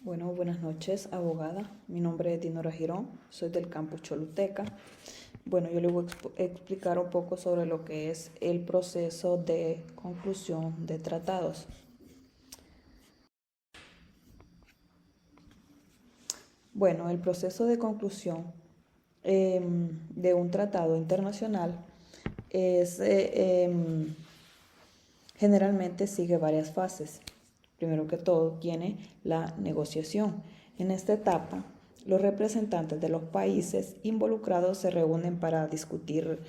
Bueno, buenas noches, abogada. Mi nombre es Dinora Girón, soy del campus Choluteca. Bueno, yo le voy a explicar un poco sobre lo que es el proceso de conclusión de tratados. Bueno, el proceso de conclusión de un tratado internacional es generalmente sigue varias fases. Primero que todo, tiene la negociación. En esta etapa, los representantes de los países involucrados se reúnen para discutir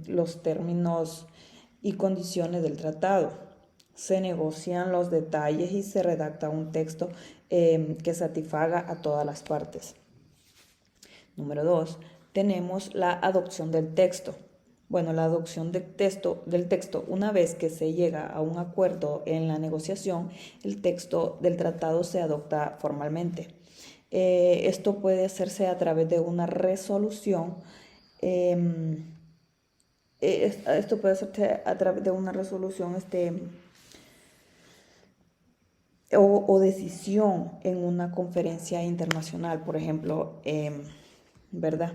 los términos y condiciones del tratado. Se negocian los detalles y se redacta un texto que satisfaga a todas las partes. Número 2, tenemos la adopción del texto. Bueno, la adopción del texto, una vez que se llega a un acuerdo en la negociación, el texto del tratado se adopta formalmente. Esto puede hacerse a través de una resolución. Esto puede hacerse a través de una resolución o decisión en una conferencia internacional, por ejemplo, ¿verdad?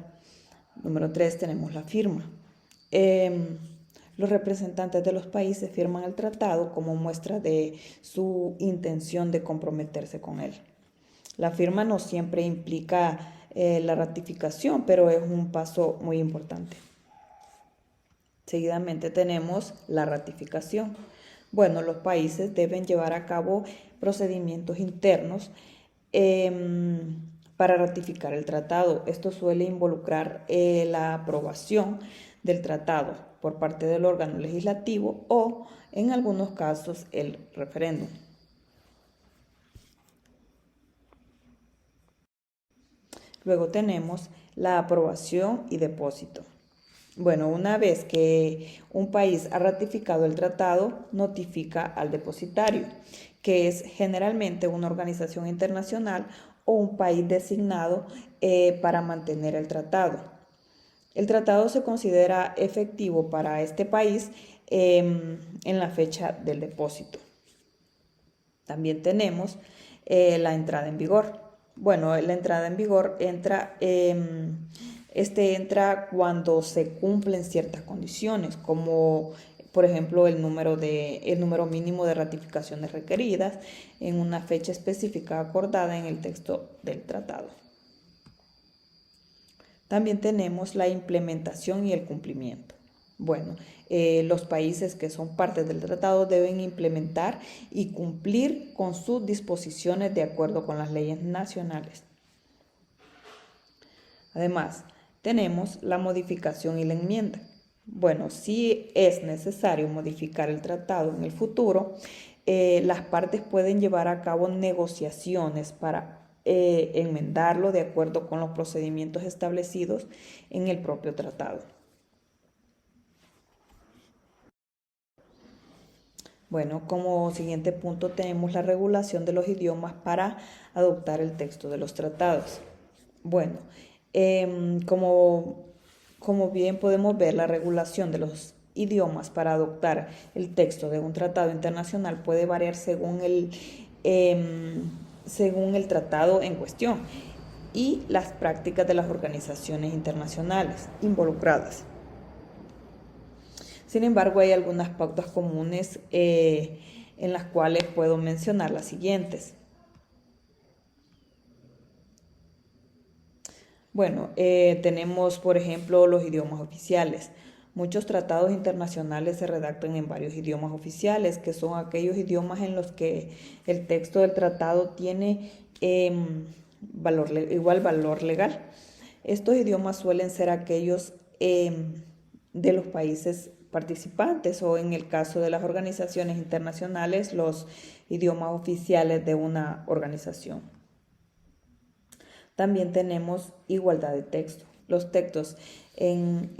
Número 3, tenemos la firma. Los representantes de los países firman el tratado como muestra de su intención de comprometerse con él. La firma no siempre implica la ratificación, pero es un paso muy importante. Seguidamente tenemos la ratificación. Bueno, los países deben llevar a cabo procedimientos internos para ratificar el tratado. Esto suele involucrar la aprobación del tratado por parte del órgano legislativo o, en algunos casos, el referéndum. Luego tenemos la aprobación y depósito. Bueno, una vez que un país ha ratificado el tratado, notifica al depositario, que es generalmente una organización internacional o un país designado para mantener el tratado. El tratado se considera efectivo para este país en la fecha del depósito. También tenemos la entrada en vigor. Bueno, la entrada en vigor entra cuando se cumplen ciertas condiciones, como por ejemplo el número mínimo de ratificaciones requeridas en una fecha específica acordada en el texto del tratado. También tenemos la implementación y el cumplimiento. Bueno, los países que son parte del tratado deben implementar y cumplir con sus disposiciones de acuerdo con las leyes nacionales. Además, tenemos la modificación y la enmienda. Bueno, si es necesario modificar el tratado en el futuro, las partes pueden llevar a cabo negociaciones para enmendarlo de acuerdo con los procedimientos establecidos en el propio tratado. Bueno, como siguiente punto tenemos la regulación de los idiomas para adoptar el texto de los tratados. Bueno, como bien podemos ver, la regulación de los idiomas para adoptar el texto de un tratado internacional puede variar según el tratado en cuestión y las prácticas de las organizaciones internacionales involucradas. Sin embargo, hay algunas pautas comunes en las cuales puedo mencionar las siguientes. Bueno, tenemos, por ejemplo, los idiomas oficiales. Muchos tratados internacionales se redactan en varios idiomas oficiales, que son aquellos idiomas en los que el texto del tratado tiene igual valor legal. Estos idiomas suelen ser aquellos de los países participantes o, en el caso de las organizaciones internacionales, los idiomas oficiales de una organización. También tenemos igualdad de texto. Los textos en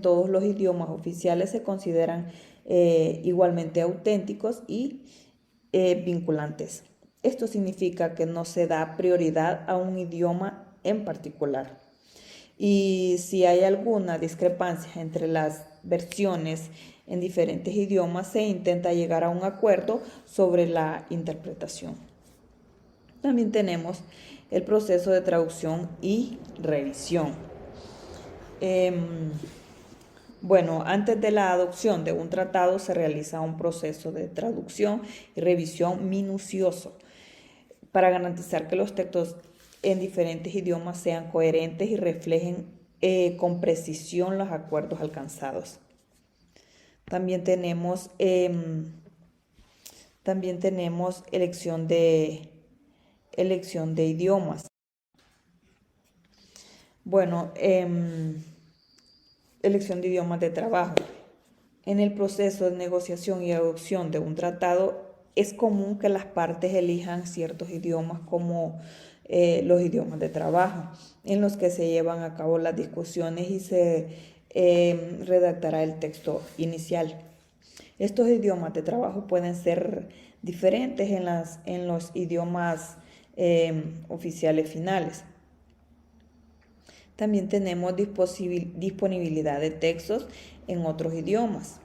todos los idiomas oficiales se consideran igualmente auténticos y vinculantes. Esto significa que no se da prioridad a un idioma en particular. Y si hay alguna discrepancia entre las versiones en diferentes idiomas, se intenta llegar a un acuerdo sobre la interpretación. También tenemos el proceso de traducción y revisión. Bueno, antes de la adopción de un tratado se realiza un proceso de traducción y revisión minucioso para garantizar que los textos en diferentes idiomas sean coherentes y reflejen con precisión los acuerdos alcanzados. También tenemos elección de idiomas. Bueno, elección de idiomas de trabajo. En el proceso de negociación y adopción de un tratado es común que las partes elijan ciertos idiomas como los idiomas de trabajo, en los que se llevan a cabo las discusiones y se redactará el texto inicial. Estos idiomas de trabajo pueden ser diferentes en los idiomas oficiales finales. También tenemos disponibilidad de textos en otros idiomas.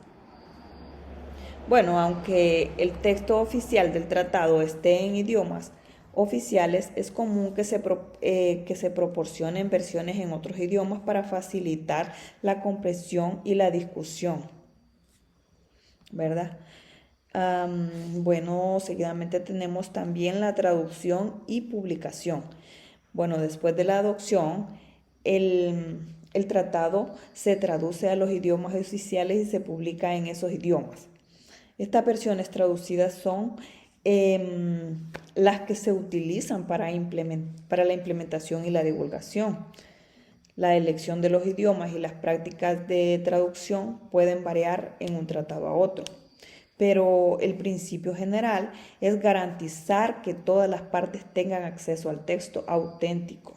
Bueno, aunque el texto oficial del tratado esté en idiomas oficiales, es común que se proporcionen versiones en otros idiomas para facilitar la comprensión y la discusión, ¿verdad? Bueno, seguidamente tenemos también la traducción y publicación. Bueno, después de la adopción, el tratado se traduce a los idiomas oficiales y se publica en esos idiomas. Estas versiones traducidas son las que se utilizan para la implementación y la divulgación. La elección de los idiomas y las prácticas de traducción pueden variar en un tratado a otro, pero el principio general es garantizar que todas las partes tengan acceso al texto auténtico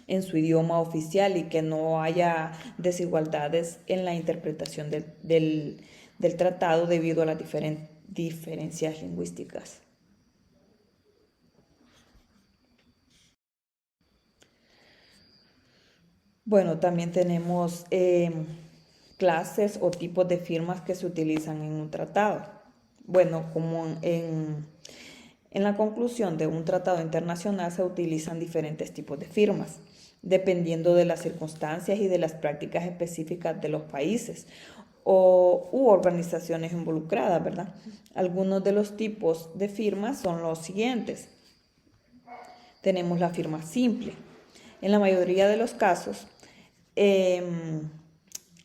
en su idioma oficial y que no haya desigualdades en la interpretación del tratado debido a las diferencias lingüísticas. Bueno, también tenemos clases o tipos de firmas que se utilizan en un tratado. Bueno, como en la conclusión de un tratado internacional se utilizan diferentes tipos de firmas, dependiendo de las circunstancias y de las prácticas específicas de los países u organizaciones involucradas, ¿verdad? Algunos de los tipos de firmas son los siguientes. Tenemos la firma simple. En la mayoría de los casos,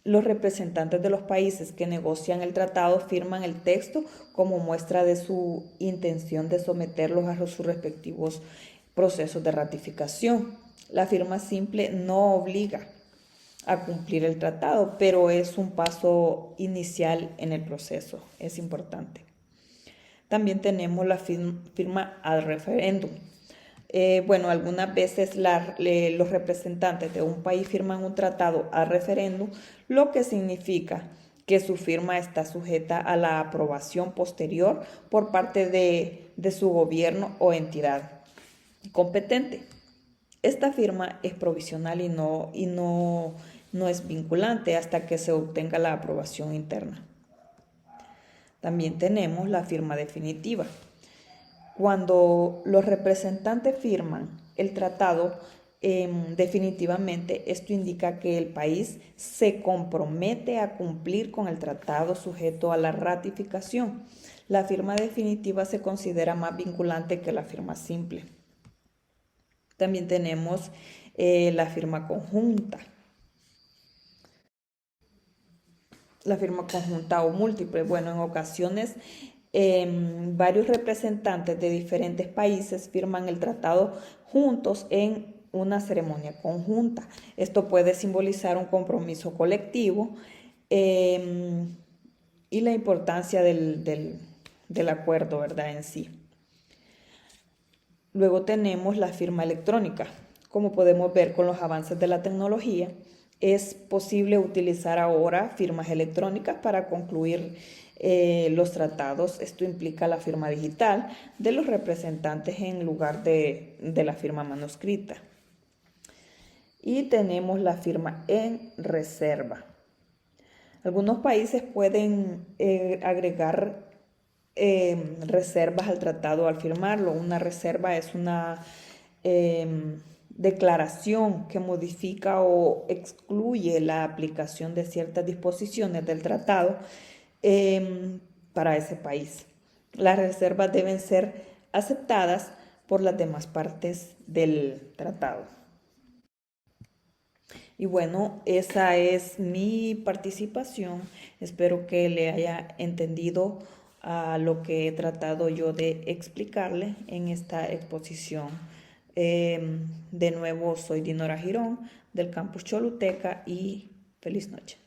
los representantes de los países que negocian el tratado firman el texto como muestra de su intención de someterlos a sus respectivos procesos de ratificación. La firma simple no obliga a cumplir el tratado, pero es un paso inicial en el proceso, es importante. También tenemos la firma al referéndum. Bueno, algunas veces los representantes de un país firman un tratado a referéndum, lo que significa que su firma está sujeta a la aprobación posterior por parte de su gobierno o entidad competente. Esta firma es provisional y no es vinculante hasta que se obtenga la aprobación interna. También tenemos la firma definitiva. Cuando los representantes firman el tratado definitivamente, esto indica que el país se compromete a cumplir con el tratado sujeto a la ratificación. La firma definitiva se considera más vinculante que la firma simple. También tenemos la firma conjunta. La firma conjunta o múltiple. Bueno, en ocasiones varios representantes de diferentes países firman el tratado juntos en una ceremonia conjunta. Esto puede simbolizar un compromiso colectivo y la importancia del acuerdo, ¿verdad? En sí. Luego tenemos la firma electrónica. Como podemos ver con los avances de la tecnología, es posible utilizar ahora firmas electrónicas para concluir los tratados. Esto implica la firma digital de los representantes en lugar de la firma manuscrita. Y tenemos la firma en reserva. Algunos países pueden agregar reservas al tratado al firmarlo. Una reserva es una declaración que modifica o excluye la aplicación de ciertas disposiciones del tratado para ese país. Las reservas deben ser aceptadas por las demás partes del tratado. Y bueno, esa es mi participación. Espero que le haya entendido a lo que he tratado yo de explicarle en esta exposición. De nuevo, soy Dinora Girón del Campus Choluteca y feliz noche.